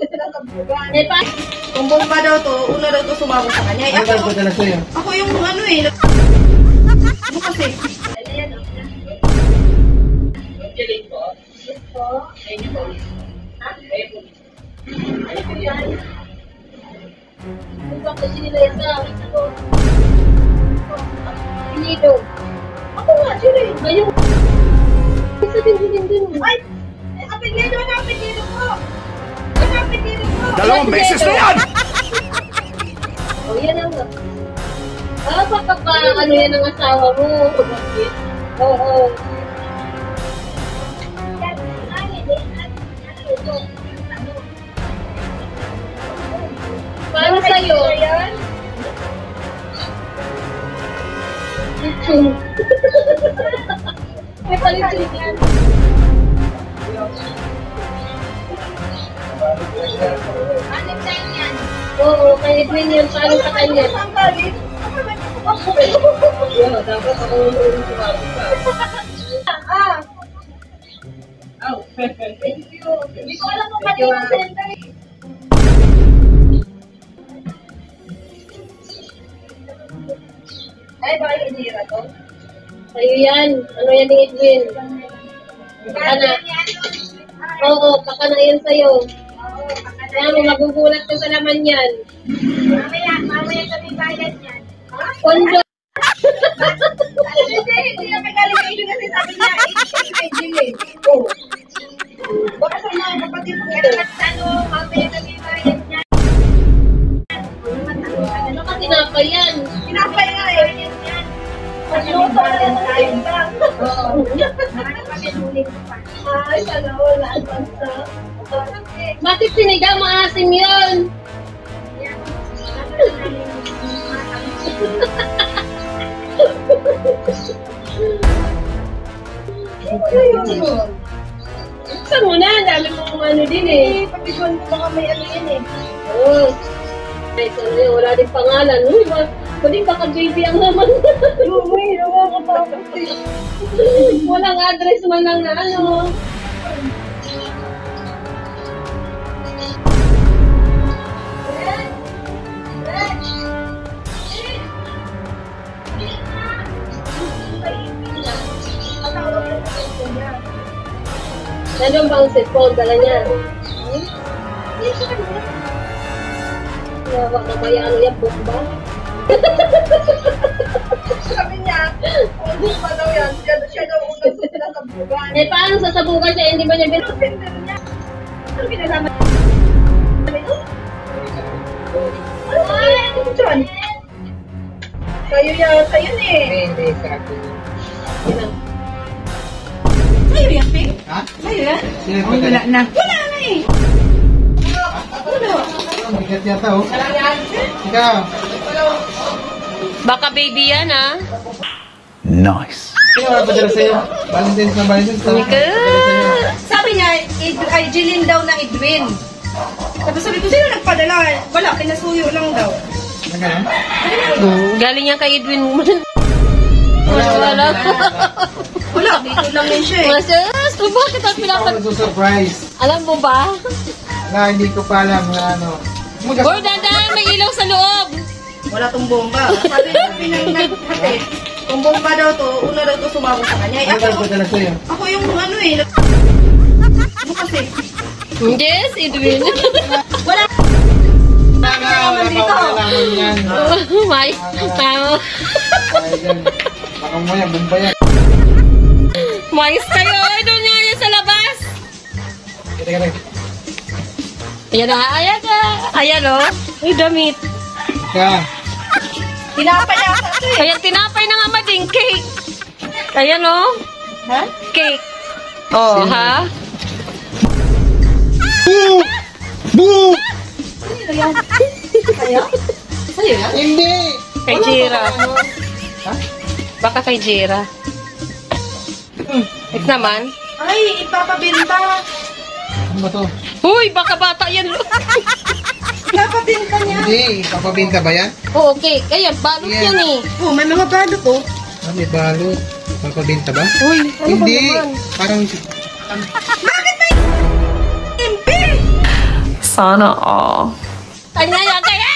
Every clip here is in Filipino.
Eh, pa? Kung bomba daw to, una daw to sumabog sa kanya. Ako yung ano eh. Ano kasi? Galing po. Po? Ayun po. Ha? Ayun po. Ano po yan? Kung bakit sila yan sa ako? Pinido. Ako nga, sila yun. Ayun. Isa din. Ay! Apelido na apelido ko! Ano apelido ko? Dalawang beses na yan! O, yan ang... Ah, papapa, ano yan ang asawa mo? Oo. Paano sa'yo? Litsong. May palitsong yan. Ano tayo yan? Oo, kay Edwin yan. Paano sa kanya? Ang galit? Dapat ako yung sumabot ka. Thank you. Hindi ko alam kung kanina sender. Ay, baka hinira to? Sa'yo yan. Ano yan ni Edwin? Baka na. Oo, baka na yan sa'yo. Kaya mo, magugulat ka sa laman yan. Mamaya kami bayad yan. Kondo. Hindi na magaling kayo kasi sabi niya, i-delay. Oo. Baka sa mga kapatid mo, mamaya kami bayad yan. Ano ka tinapay yan? Tinapay nga eh. Pagluto na lang tayo ba? Oo. Ay, sana wala. Bakit sinigang maasim yun? Saan mo na? Ang dami mong ano din eh. Pagpiguan mo baka may ano yan eh. Oo. Wala din pangalan. Uy, pwedeng baka JB ang naman. Uy, nakakapapot eh. Walang address man lang na ano. Nandiyan ba ang cellphone? Dala niya. Wala na kaya ano yan, bomba? Sabi niya, kung bomba daw yan, siya daw unang sinasabugan. Eh, paano sasabugan siya? Hindi ba niya binasender niya? Ano binasama niya? Ano ba yan? Ano dyan? Sa'yo yan, sa'yo eh. Hindi, sa akin. Sa'yo yan, Pink? Ha? Sa'yo yan? Oh, wala na. Wala na eh. Wala. Bigat yata, oh. Ikaw. Baka baby yan, ah. Nice. Sino nga padala sa'yo? Valentine's na Valentine's. Sabi niya, ay Jilin daw na Edwin. Tapos sabi ko, sino nagpadala? Wala, pinasuyo lang daw. Nagano? Galing yan kay Edwin mo. Wala. Wala, dito lang yun siya eh. Masas, bakit ang pinapan? Ako surprise. Alam mo ba? Na hindi ko pa alam na ano. Boy, dandan, may ilaw sa loob. Wala tong bomba. Sabi ng naghatid, kung bomba daw to, una daw to sumabog sa kanya. Ano ba padala sa'yo? Ako yung ano eh. Ano kasi? Yes, Edwin. Wala. Wala pa naman yan. May, tao. Ay, yan. Baka mo yan, bomba yan. Mais kayo. Ay, doon nga yan sa labas. Kita. Ayan na, ayan na. Ayan o. May damit. Ika. Tinapay niya ako ito eh. Ayan, tinapay na nga mading cake. Ayan o. Ha? Cake. Oh, ha? Boo! Boo! Sino yan? Sa'yo? Sa'yo yan? Hindi! Kay Jira. Ha? Baka kay Jira. Ito naman. Ay, ipapabinta. Ano ba to? Huy, baka bata yan. Ipapabinta niya. Hindi, papabinta ba yan? Oo, cake. Ayan, balot Yan. yan eh. Oh, may mga balot oh. Ah, may balot. Papabinta ba? Uy, ano Hindi. ba naman? Parang... Bakit may MP? Sana all. Kanya yan, kaya!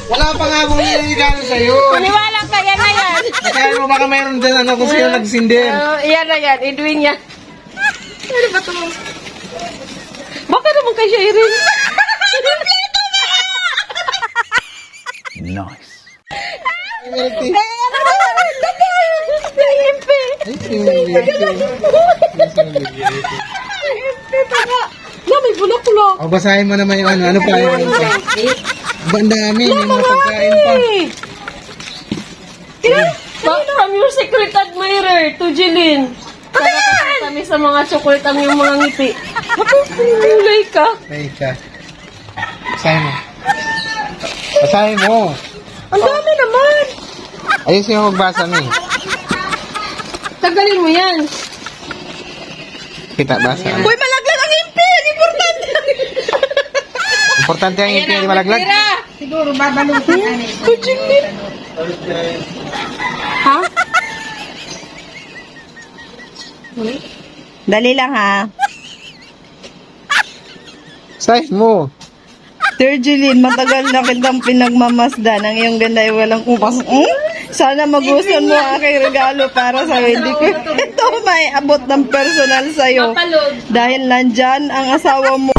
Wala pa nga akong niligano sa'yo. Maniwala ka, yan na yan. Kaya mo baka mayroon din ano kung sino nagsindir. Yan na yan, Edwin yan. Ano ba ito? Baka naman kay Shairin. Nice. May bulak-bulak. O, basahin mo naman yung ano pa yung ano pa. Ang dami, may mga pagkain pa. From your secret admirer to Jeline. Para kami sa mga chocolate ang yung mga ngiti. Kulay ka. Teka. Basahin mo. Basahin mo. Ang dami naman. Ayun siya magbasa mo eh. Tagalin mo yan. Kita, basa. Uy, malaglag ang impin! Importante! Importante ang ngipin, hindi malaglag. Siguro, babalutin na Ha? Dali lang ha. Basahin mo. Dear Jeline, matagal na kitang pinagmamasdan. Ang iyong ganda ay walang kupas. Sana magustuhan mo ang aking regalo para sa hindi ko ito may abot ng personal sa'yo. Mapalog. Dahil nandyan ang asawa mo.